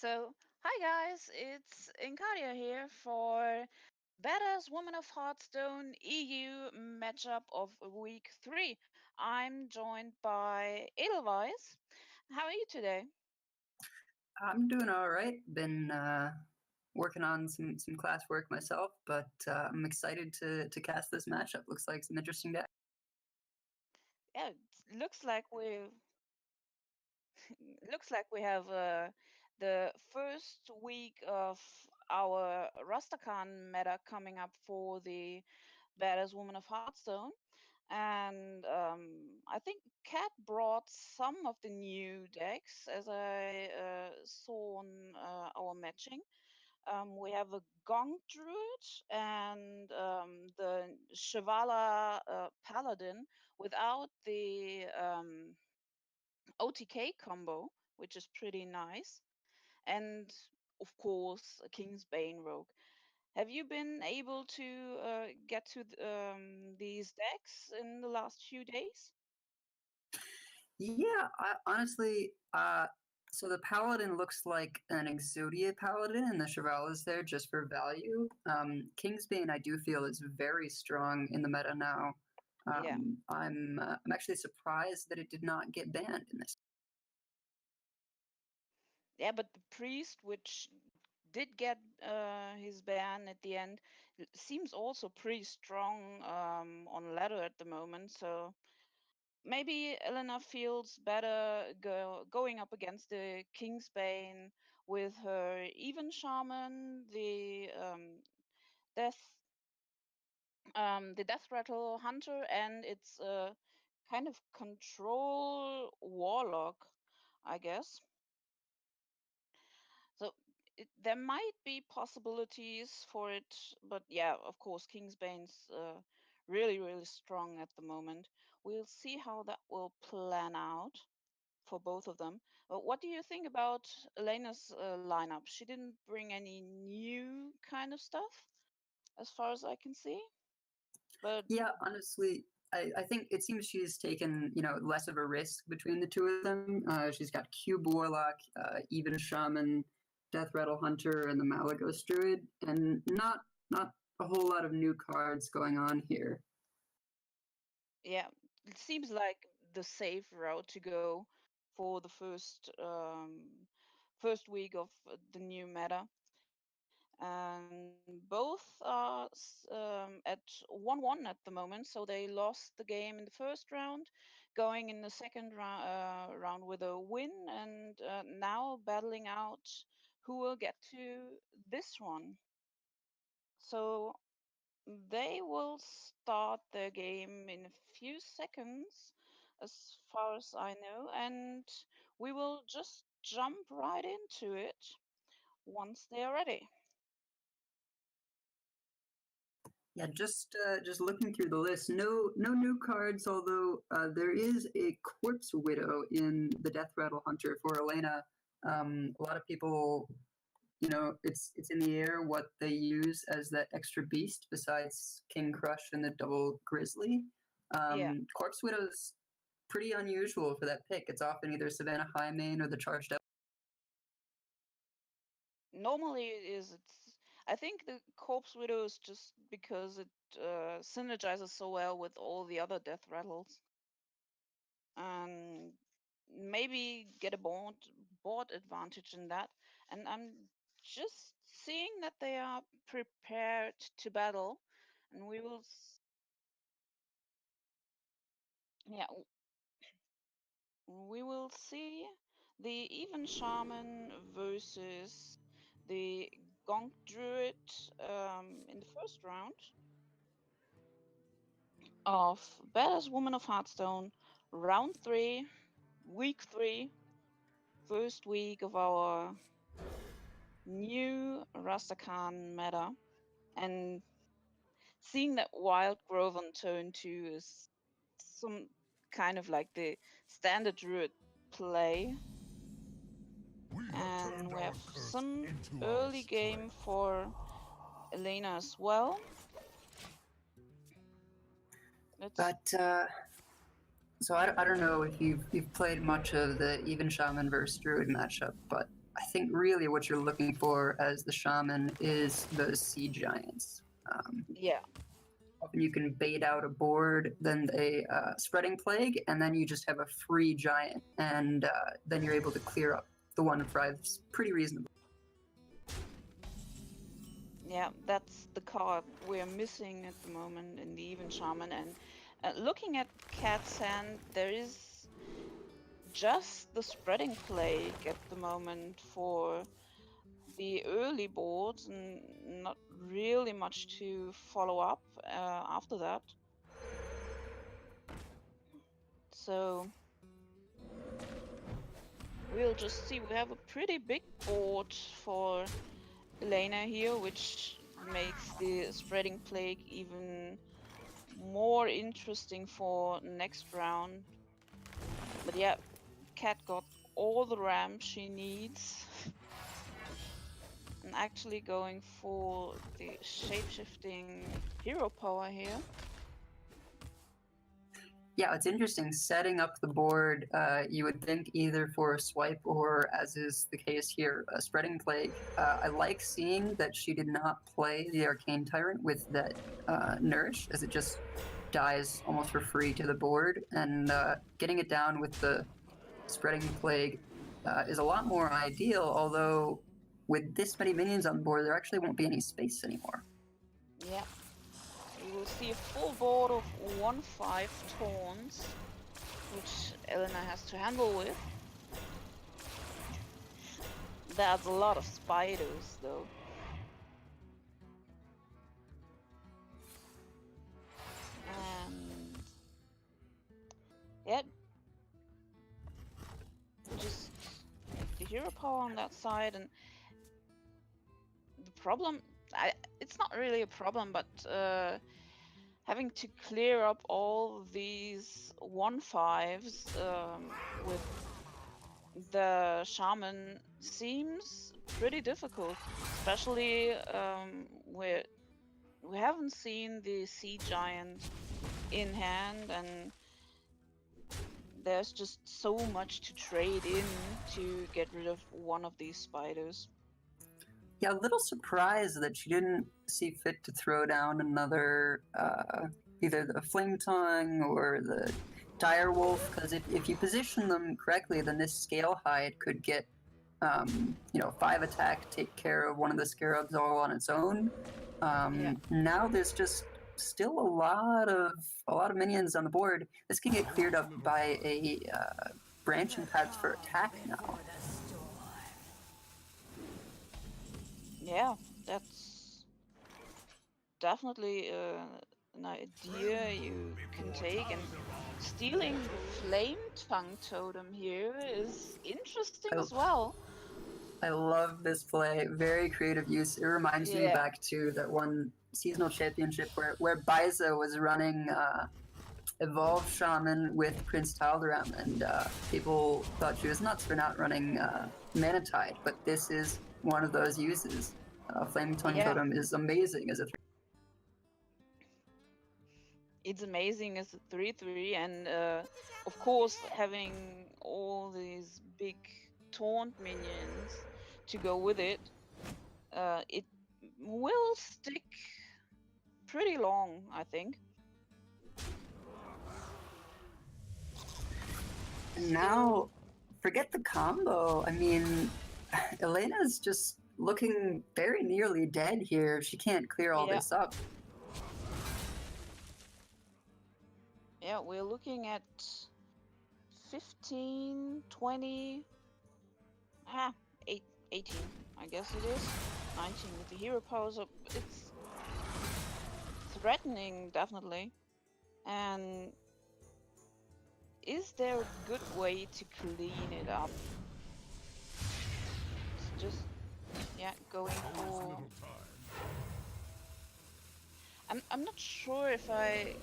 Hi guys, it's Incardia here for Badass Woman of Hearthstone EU matchup of week 3. I'm joined by Edelweiss. How are you today? I'm doing all right. Been working on some classwork myself, but I'm excited to cast this matchup. Looks like some interesting decks. Yeah, it looks like we have the first week of our Rastakan meta coming up for the Badass Woman of Hearthstone. And I think Kat brought some of the new decks as I saw on our matching. We have a Gong Druid and the Shivala Paladin without the OTK combo, which is pretty nice. And of course, a King's Bane Rogue. Have you been able to get to these decks in the last few days? Yeah, honestly, so the Paladin looks like an Exodia Paladin, and the Cheval is there just for value. Kingsbane, I do feel, is very strong in the meta now. Yeah. I'm actually surprised that it did not get banned in this. Yeah, but the priest, which did get his ban at the end, seems also pretty strong on ladder at the moment. So maybe Elena feels better going up against the Kingsbane with her even shaman, death, the death rattle hunter, and its kind of control warlock, I guess. So there might be possibilities for it, but yeah, of course, Kingsbane's really, really strong at the moment. We'll see how that will plan out for both of them. What do you think about Elena's lineup? She didn't bring any new kind of stuff, as far as I can see. But Yeah, honestly, I think it seems she's taken, less of a risk between the two of them. She's got Cube Warlock, Even Shaman, Death Rattle Hunter, and the Malagos Druid, and not a whole lot of new cards going on here. yeah, it seems like the safe route to go for the first week of the new meta. And both are at 1-1 at the moment, so they lost the game in the first round, going in the second round with a win, and now battling out who will get to this one. So they will start their game in a few seconds, as far as I know, and we will just jump right into it once they are ready. Yeah, just looking through the list, no new cards. Although there is a Corpse Widow in the Death Rattle Hunter for Elena. A lot of people, it's in the air what they use as that extra beast besides King Crush and the Double Grizzly. Yeah. Corpse Widow's pretty unusual for that pick. It's often either Savannah High Main or the Charged Up. Normally it is. I think the Corpse Widow is just because it synergizes so well with all the other death rattles, and maybe get a board advantage in that. And I'm just seeing that they are prepared to battle, and yeah, we will see the Even Shaman versus the Gonk Druid in the first round of Badass Woman of Hearthstone, round 3, week 3, first week of our new Rastakan meta. And seeing that Wild Growth on turn 2 is some kind of like the standard druid play. And we have some early game for Elena as well. So I don't know if you've played much of the Even Shaman versus Druid matchup, but I think really what you're looking for as the shaman is those sea giants. Yeah. Often you can bait out a board, then a spreading plague, and then you just have a free giant, and then you're able to clear up the 1/5s pretty reasonably. Yeah, that's the card we're missing at the moment in the even shaman. And looking at Cat's hand, there is just the spreading plague at the moment for the early boards, and not really much to follow up after that. So we'll just see. We have a pretty big board for Elena here, which makes the spreading plague even more interesting for next round. But yeah, Cat got all the ramps she needs. And actually going for the shape-shifting hero power here. Yeah, it's interesting. Setting up the board, you would think either for a swipe or, as is the case here, a spreading plague. I like seeing that she did not play the Arcane Tyrant with that Nourish, as it just dies almost for free to the board, and getting it down with the spreading plague is a lot more ideal, although with this many minions on board, there actually won't be any space anymore. Yeah. We will see a full board of 1/5 taunts, which Elena has to handle with. That's a lot of spiders, though. And yeah, just the hero power on that side. And the problem, it's not really a problem, but having to clear up all these 1/5s with the shaman seems pretty difficult, especially where we haven't seen the sea giant in hand, and there's just so much to trade in to get rid of one of these spiders. Yeah, a little surprised that she didn't see fit to throw down another, either the Flame Tongue or the Dire Wolf, because if you position them correctly, then this Scale Hide could get, 5 attack, take care of one of the Scarabs all on its own. Now there's just still a lot of minions on the board. This can get cleared up by a branching path for attack now. Yeah, that's definitely an idea you can take, and stealing the Flame Tongue totem here is interesting as well. I love this play. Very creative use. It reminds me back to that one seasonal championship where Baiza was running Evolved Shaman with Prince Taldaram, and people thought she was nuts for not running Mana Tide, but this is one of those uses. Flame Tongue Totem is amazing as a 3. It's amazing as a 3/3, and of course having all these big taunt minions to go with it, it will stick pretty long, I think. Now, forget the combo. I mean, Elena's just looking very nearly dead here. She can't clear all this up. Yeah, we're looking at 15, 20, 18, I guess it is. 19 with the hero power, so it's threatening, definitely. And is there a good way to clean it up? It's just, going for... I'm not sure if I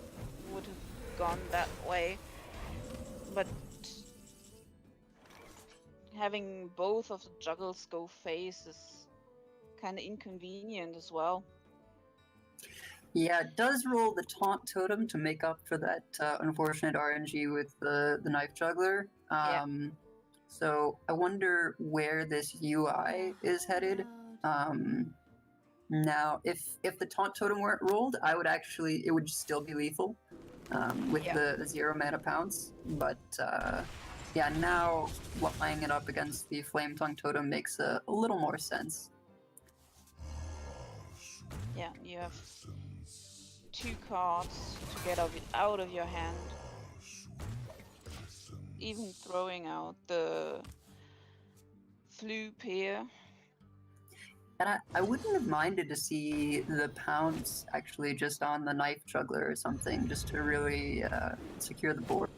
would have gone that way, but having both of the juggles go face is kind of inconvenient as well. Yeah, it does roll the Taunt Totem to make up for that unfortunate RNG with the Knife Juggler. So I wonder where this UI is headed. Now, if the taunt totem weren't rolled, it would still be lethal with the 0 mana pounce. But yeah, now lining it up against the flame tongue totem makes a little more sense. Yeah, you have 2 cards to get out of your hand. Even throwing out the Floop here. And I wouldn't have minded to see the pounce actually just on the knife juggler or something, just to really secure the board.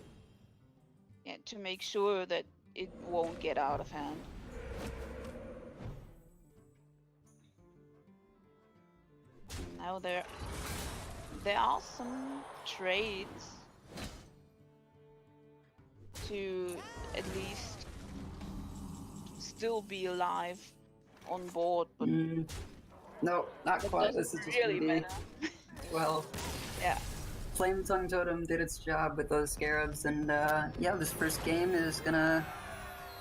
Yeah, to make sure that it won't get out of hand. Now there are some trades to at least still be alive on board, but no, not quite. This is just really gonna be well. Yeah. Flame Tongue Totem did its job with those scarabs, and yeah, this first game is gonna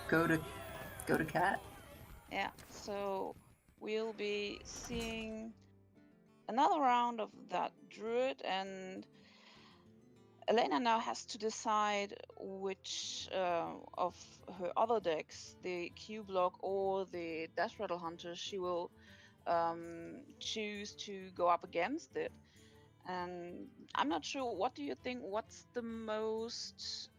go to Cat. Yeah, so we'll be seeing another round of that druid, and Elena now has to decide which of her other decks, the Q block or the Death Rattle Hunter, she will choose to go up against it. And I'm not sure, what do you think? What's the most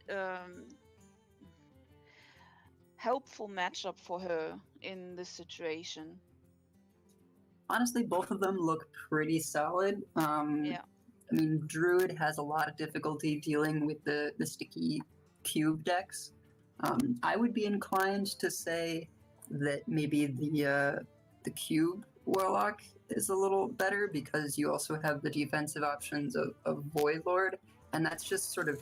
helpful matchup for her in this situation? Honestly, both of them look pretty solid. Yeah. I mean, Druid has a lot of difficulty dealing with the sticky cube decks. I would be inclined to say that maybe the cube Warlock is a little better because you also have the defensive options of Void Lord, and that's just sort of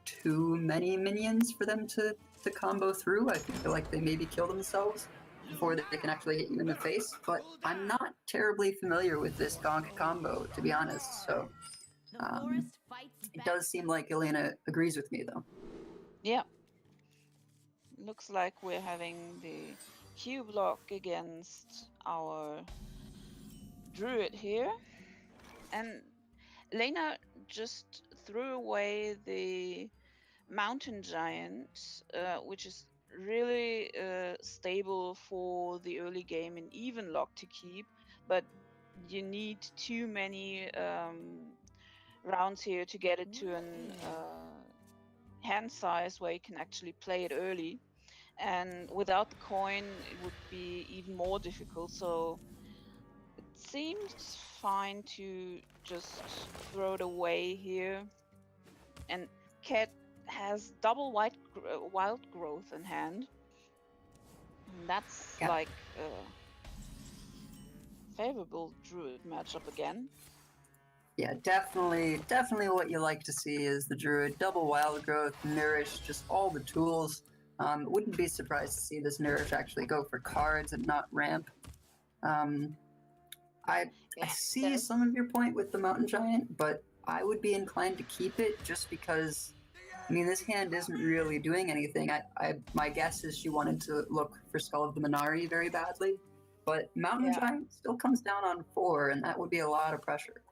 too many minions for them to combo through. I feel like they maybe kill themselves before they can actually hit you in the face, but I'm not terribly familiar with this Gonk combo, to be honest, so it does seem like Elena agrees with me, though. Yeah. Looks like we're having the Q block against our druid here. And Elena just threw away the mountain giant, which is really stable for the early game in even lock to keep, but you need too many rounds here to get it to an hand size where you can actually play it early. And without the coin, it would be even more difficult. So it seems fine to just throw it away here. And Cat has double wild growth in hand. And that's like a favorable druid matchup again. Yeah, definitely what you like to see is the druid, double wild growth, nourish, just all the tools. Wouldn't be surprised to see this nourish actually go for cards and not ramp. I see some of your point with the mountain giant, but I would be inclined to keep it just because, I mean, this hand isn't really doing anything. My guess is she wanted to look for Skull of the Minari very badly, but mountain giant still comes down on 4, and that would be a lot of pressure.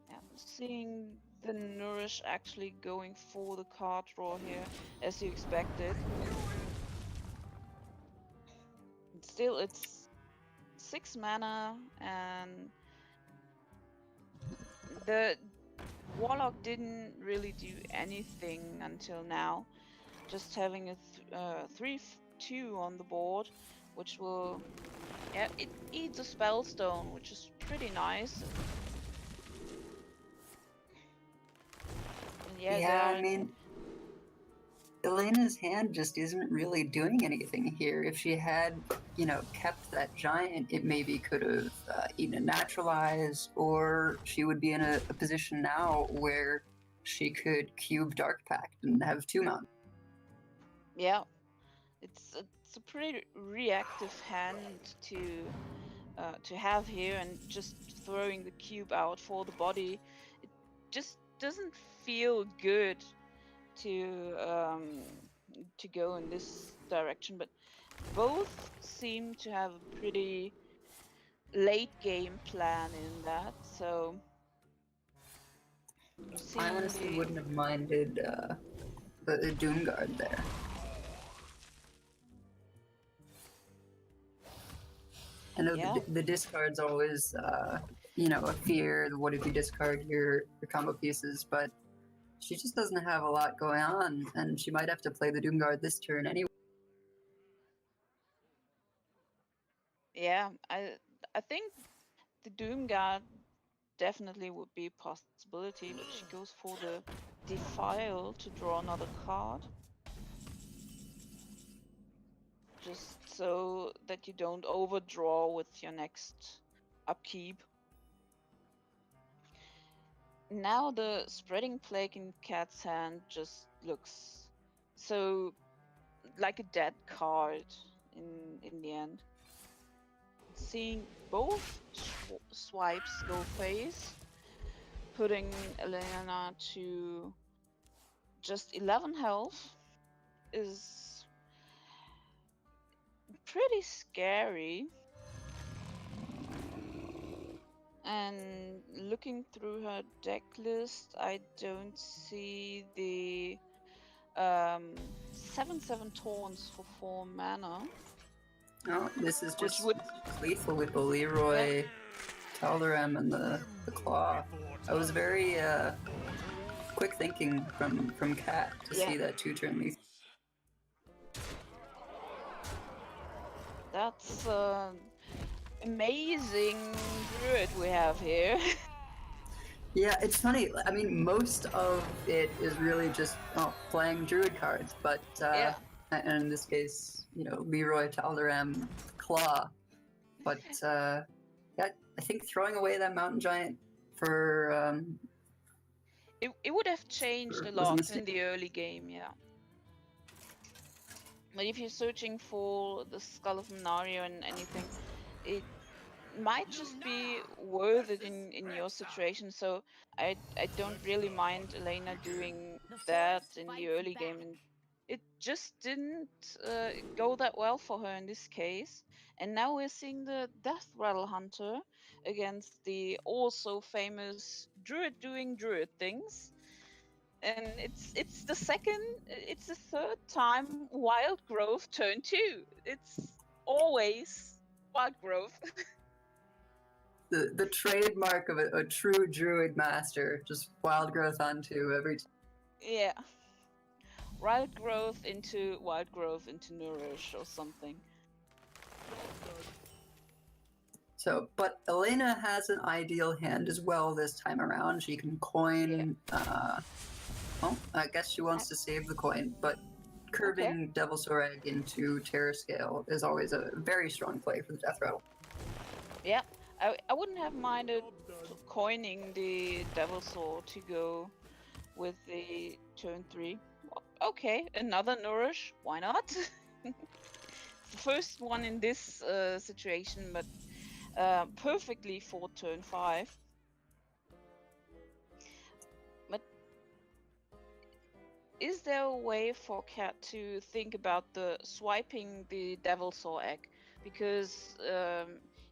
Yeah, seeing the nourish actually going for the card draw here, as you expected. Still, it's 6 mana, and the Warlock didn't really do anything until now. Just having a 3/2 on the board, which will, yeah, it eats a spellstone, which is pretty nice. And yeah, I mean, Elena's hand just isn't really doing anything here. If she had, kept that giant, it maybe could have either naturalized, or she would be in a position now where she could cube Dark Pact and have 2 mountains. Yeah, it's a pretty reactive hand to have here, and just throwing the cube out for the body, it just doesn't feel good to go in this direction, but both seem to have a pretty late game plan in that. So I'm I seeing honestly the wouldn't have minded the Doom Guard there. I know yeah. the discard's always, you know, a fear. What if you discard your combo pieces? But she just doesn't have a lot going on, and she might have to play the Doom Guard this turn anyway. Yeah, I think the Doom Guard definitely would be a possibility, but she goes for the Defile to draw another card, just so that you don't overdraw with your next upkeep. Now the Spreading Plague in Cat's hand just looks so like a dead card in the end. Seeing both swipes go face, putting Elena to just 11 health is pretty scary. And looking through her deck list, I don't see the 7/7 taunts for 4 mana. No, this is Which just would lethal with the Leroy, Tal'Daram, and the Claw. I was very quick thinking from Cat to see that 2-turn lethal. That's amazing druid we have here. Yeah, it's funny. I mean, most of it is really just playing druid cards, but Yeah. and in this case, you know, Leroy, Tal'Daram, Claw. But yeah, I think throwing away that Mountain Giant for It would have changed a was a lot in mistake. the early game, yeah. But if you're searching for the Skull of Menario and anything, it might just be worth it in your situation. So I don't really mind Elena doing that in the early game, and it just didn't go that well for her in this case. And now we're seeing the Death Rattle Hunter against the also famous Druid doing Druid things. And it's the third time Wild Growth turn 2. It's always Wild Growth. The trademark of a true druid master, just wild growth onto every Yeah. Wild Growth into Nourish or something. So, but Elena has an ideal hand as well this time around. She can coin. Well, I guess she wants to save the coin, but curving Devilsaur Egg into Terror Scale is always a very strong play for the Death Rattle. Yeah, I wouldn't have minded coining the Devilsaur to go with the turn 3. Okay, another Nourish. Why not? It's the first one in this situation, but perfectly for turn 5. But is there a way for Cat to think about the swiping the Devilsaur Egg? Because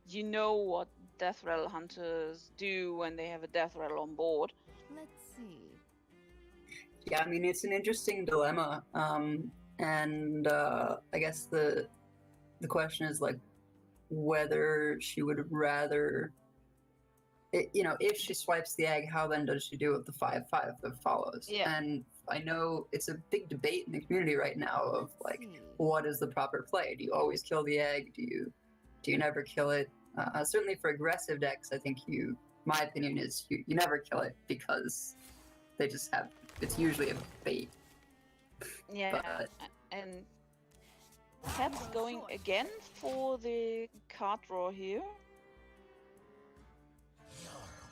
you know what Death Rattle Hunters do when they have a Death Rattle on board. Let's see. Yeah, I mean, it's an interesting dilemma. And I guess the question is like whether she would rather, you know, if she swipes the egg, how then does she do with the 5/5 that follows? Yeah. And I know it's a big debate in the community right now of like, what is the proper play? Do you always kill the egg? Do you never kill it? Certainly for aggressive decks, I think my opinion is you never kill it because they just have, it's usually a bait. Yeah, and Cat's going again for the card draw here.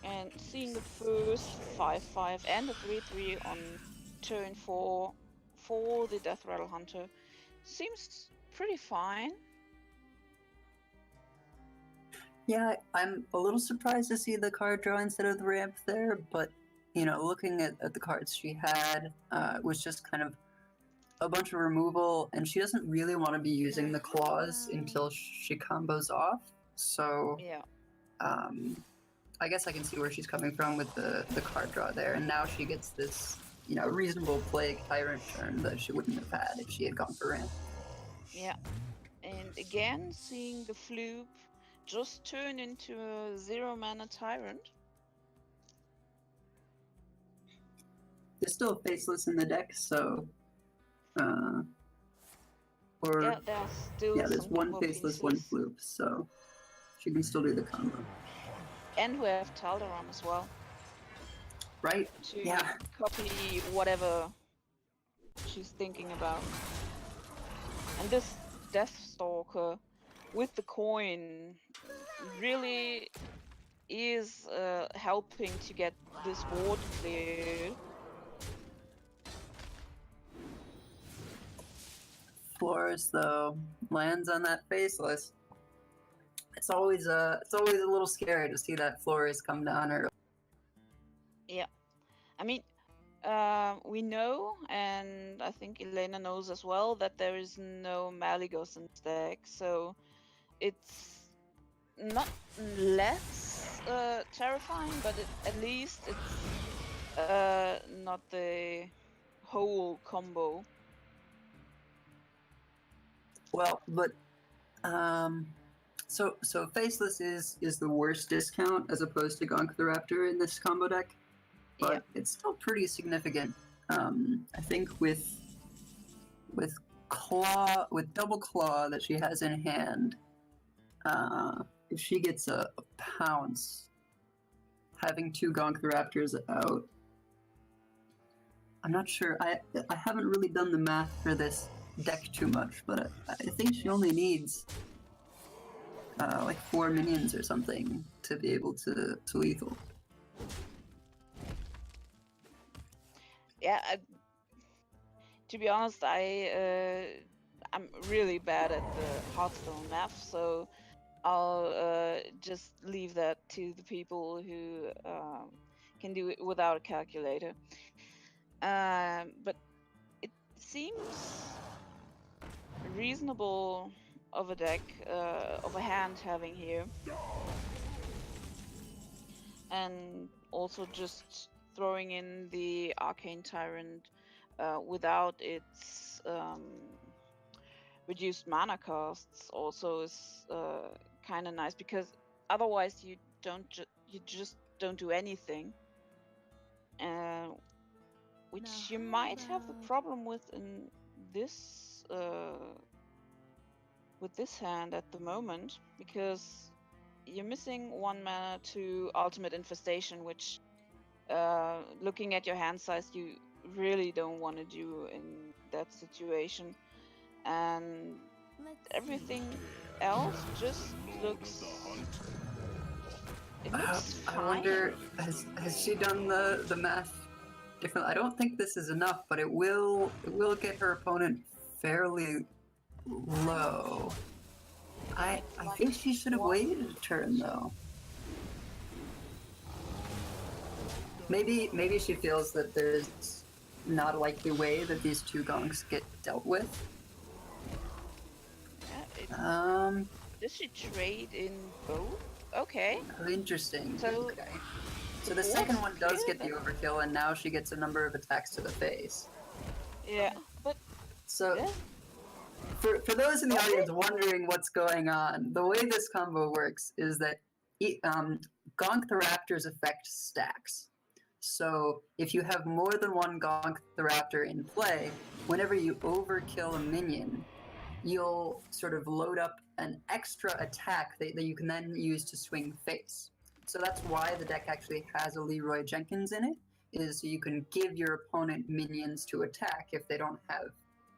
And seeing the first 5/5 and the 3/3 on turn 4 for the Death Rattle Hunter seems pretty fine. Yeah, I'm a little surprised to see the card draw instead of the ramp there, but you know, looking at the cards she had, was just kind of a bunch of removal, and she doesn't really want to be using the claws until she combos off. So, Yeah. I guess I can see where she's coming from with the card draw there, and now she gets this, you know, reasonable Plague Tyrant turn that she wouldn't have had if she had gone for Ramp. Yeah. And again, seeing the Floop just turn into a 0-mana Tyrant. There's still a Faceless in the deck, so... or Yeah, there's still there's some one combo Faceless, pieces. one Floop, so she can still do the combo. And we have Taldaram as well. Right? To Yeah. copy whatever she's thinking about. And this Deathstalker with the coin really is helping to get this board cleared. Flores though lands on that Faceless. It's always a little scary to see that Flores come down early. Yeah, I mean, we know, and I think Elena knows as well, that there is no Malygos in the deck, so it's not less terrifying, but at least it's not the whole combo. Well, but so Faceless is the worst discount as opposed to Gonk the Raptor in this combo deck, but it's still pretty significant. I think with double claw that she has in hand, if she gets a pounce, having 2 Gonk the Raptors out, I'm not sure. I haven't really done the math for this deck too much, but I think she only needs like 4 minions or something to be able to lethal. Yeah, to be honest, I'm really bad at the Hearthstone math, so I'll just leave that to the people who can do it without a calculator. But it seems reasonable of a deck, of a hand having here. And also just throwing in the Arcane Tyrant without its reduced mana costs also is kind of nice, because otherwise you just don't do anything, which you might have a problem with in this with this hand at the moment, because you're missing 1 mana to Ultimate Infestation, which looking at your hand size you really don't want to do in that situation, and everything else just looks I wonder, has she done the math differently? I don't think this is enough, but it will get her opponent fairly low. I think she should have waited a turn though. Maybe she feels that there's not a likely way that these 2 gonks get dealt with. Does she trade in both? Okay. Interesting. So, okay. So the second one does get the overkill, and now she gets a number of attacks to the face. Yeah, but so yeah. For those in the audience wondering what's going on, the way this combo works is that Gonk the Raptor's effect stacks. So if you have more than 1 Gonk the Raptor in play, whenever you overkill a minion, you'll sort of load up an extra attack that you can then use to swing face. So that's why the deck actually has a Leroy Jenkins in it, is so you can give your opponent minions to attack if they don't have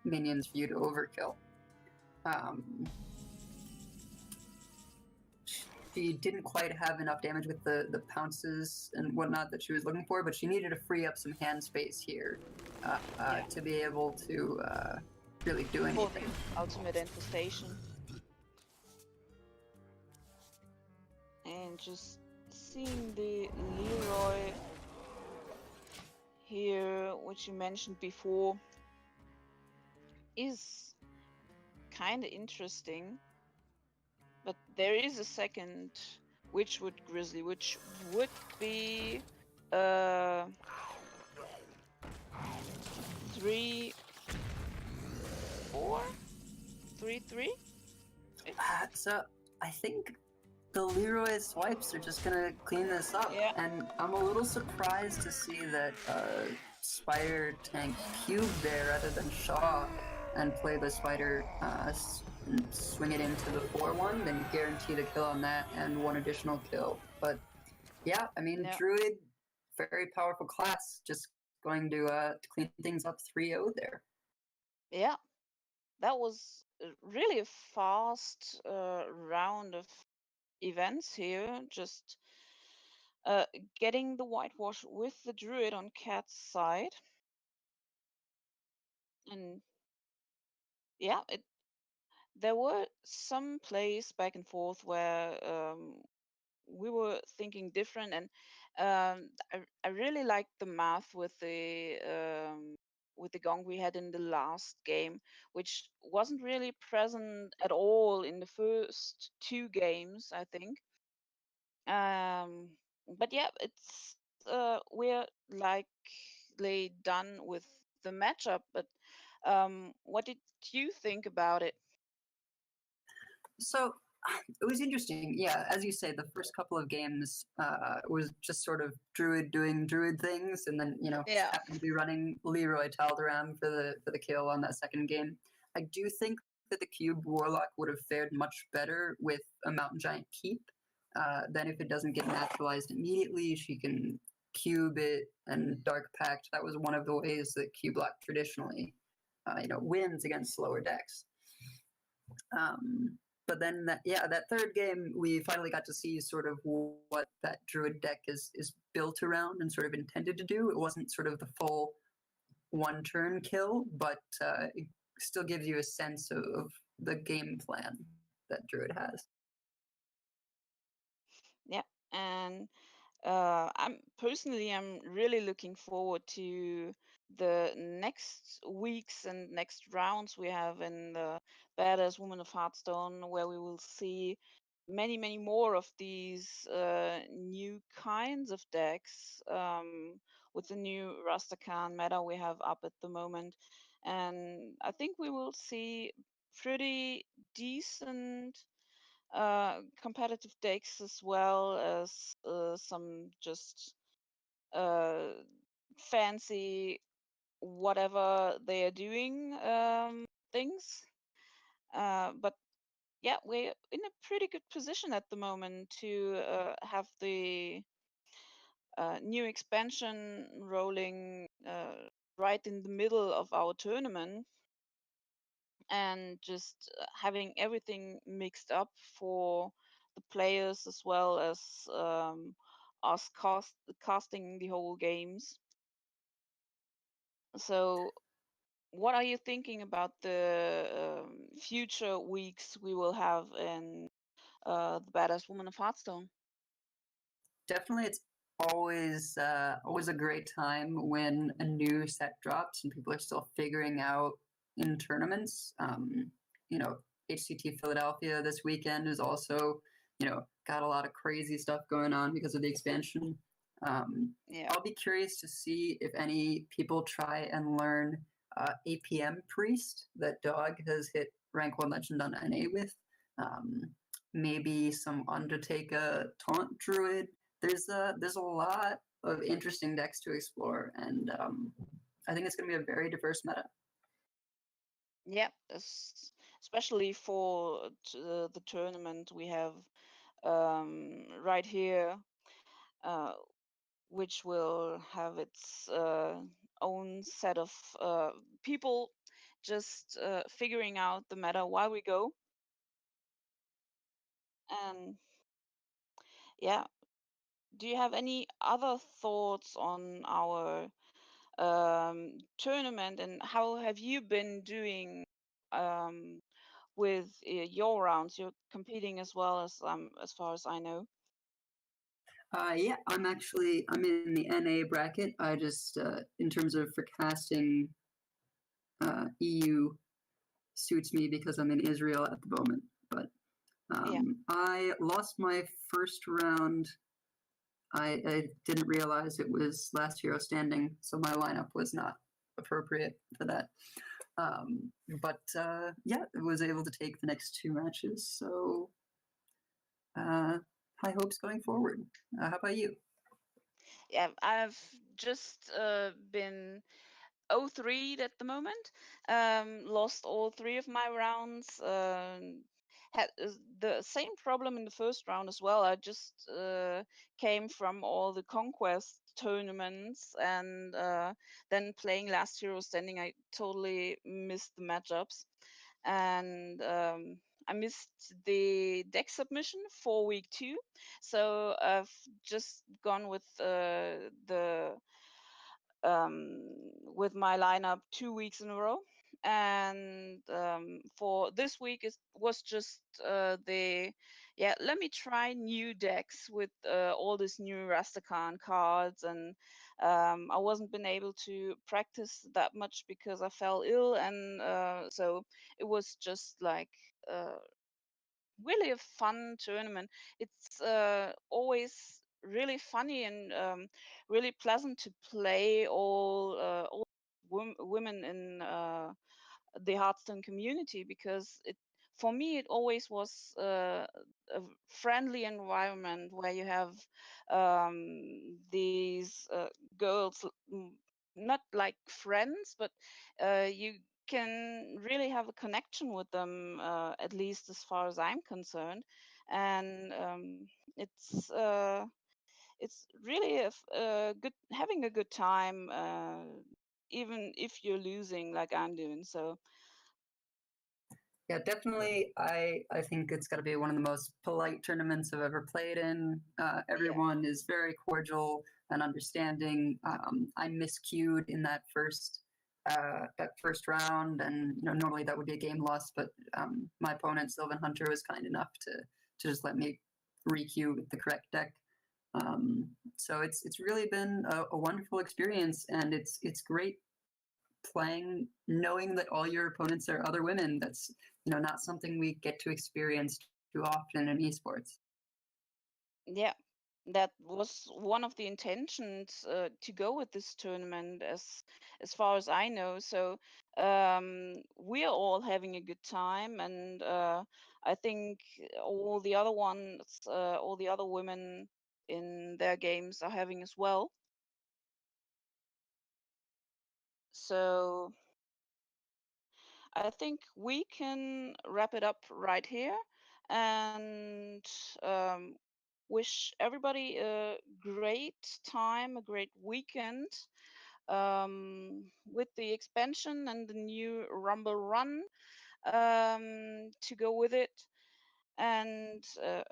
minions for you to overkill. She didn't quite have enough damage with the pounces and whatnot that she was looking for, but she needed to free up some hand space here to be able to really do anything. Ultimate Infestation. And just seeing the Leroy here, which you mentioned before, is kind of interesting. But there is a second Witchwood Grizzly, which would be uh 3-4, 3-3. So I think the Leroy swipes are just gonna clean this up, Yeah. and I'm a little surprised to see that Spider tank Cube there rather than Shaw and play the Spider swing it into the 4-1, then guarantee the kill on that and one additional kill. But yeah, I mean, Yeah. Druid, very powerful class, just going to clean things up 3-0 there. Yeah. That was really a fast round of events here. Just getting the whitewash with the druid on Cat's side. And yeah, there were some plays back and forth where we were thinking different, and I really liked the math with the gong we had in the last game, which wasn't really present at all in the first two games, I think. But yeah, it's we're likely done with the matchup. But what did you think about it? So it was interesting. Yeah, as you say, the first couple of games was just sort of Druid doing Druid things, and then just Yeah. happened to be running Leroy Taldaram for the kill on that second game. I do think that the Cube Warlock would have fared much better with a Mountain Giant Keep. Then if it doesn't get naturalized immediately, she can cube it and Dark Pact. That was one of the ways that Cube Lock traditionally, wins against slower decks. But then that third game, we finally got to see sort of what that Druid deck is built around and sort of intended to do. It wasn't sort of the full one turn kill, but it still gives you a sense of the game plan that Druid has. Yeah. And I'm really looking forward to the next weeks and next rounds we have in the Badass Woman of Hearthstone, where we will see many, many more of these new kinds of decks with the new Rastakan meta we have up at the moment. And I think we will see pretty decent competitive decks, as well as some just uh, fancy whatever they are doing things. But yeah, we're in a pretty good position at the moment to have the new expansion rolling right in the middle of our tournament, and just having everything mixed up for the players, as well as us casting the whole games. So what are you thinking about the future weeks we will have in the Badass Woman of Hearthstone? Definitely, it's always a great time when a new set drops and people are still figuring out in tournaments. HCT Philadelphia this weekend is also got a lot of crazy stuff going on because of the expansion. Yeah. I'll be curious to see if any people try and learn APM Priest that Dog has hit rank 1 legend on NA with. Maybe some Undertaker Taunt Druid. There's a lot of interesting decks to explore, and I think it's going to be a very diverse meta. Yeah, especially for the tournament we have right here, uh, which will have its own set of people just figuring out the meta while we go. And yeah, do you have any other thoughts on our tournament, and how have you been doing um, with your rounds? You're competing as well, as far as I know. Yeah, I'm in the NA bracket. I just in terms of for casting, EU suits me because I'm in Israel at the moment. But Yeah. I lost my first round. I didn't realize it was last hero standing, so my lineup was not appropriate for that. But yeah, I was able to take the next two matches. So high hopes going forward. How about you? Yeah, I've just been 0-3 at the moment. Lost all three of my rounds. Had the same problem in the first round as well. I just came from all the conquest tournaments and then playing last hero standing. I totally missed the matchups, and I missed the deck submission for week 2. So I've just gone the um, with my lineup 2 weeks in a row. And for this week, it was just let me try new decks with all these new Rastakhan cards. And I wasn't been able to practice that much because I fell ill. And so it was just like really a fun tournament. It's always really funny and really pleasant to play all women in the Hearthstone community, because it for me it always was a friendly environment where you have these girls, not like friends, but you can really have a connection with them, at least as far as I'm concerned. And it's really good having a good time, even if you're losing like I'm doing. So Yeah, definitely. I think it's got to be one of the most polite tournaments I've ever played in. yeah, Everyone is very cordial and understanding. I miscued in that first round, and normally that would be a game loss, but my opponent Sylvan Hunter was kind enough to just let me requeue with the correct deck. So it's really been a wonderful experience, and it's great playing knowing that all your opponents are other women. That's not something we get to experience too often in esports. yeah, that was one of the intentions to go with this tournament, as far as I know. So we are all having a good time, and I think all the other women in their games are having as well. So I think we can wrap it up right here, and um, wish everybody a great time, a great weekend, with the expansion and the new Rumble Run to go with it. And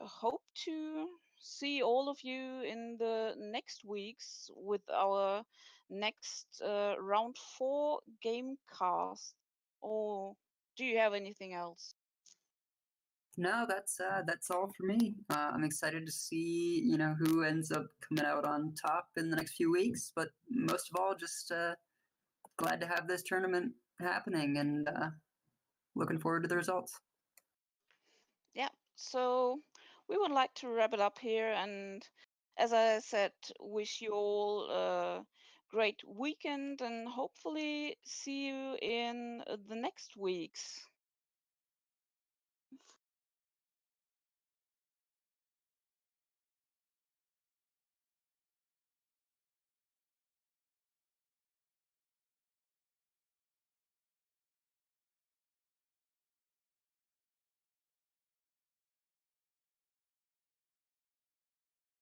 hope to see all of you in the next weeks with our next round 4 game cast. Or do you have anything else? No, that's all for me. I'm excited to see who ends up coming out on top in the next few weeks, but most of all, just glad to have this tournament happening, and looking forward to the results. Yeah, so we would like to wrap it up here, and as I said, wish you all a great weekend and hopefully see you in the next weeks.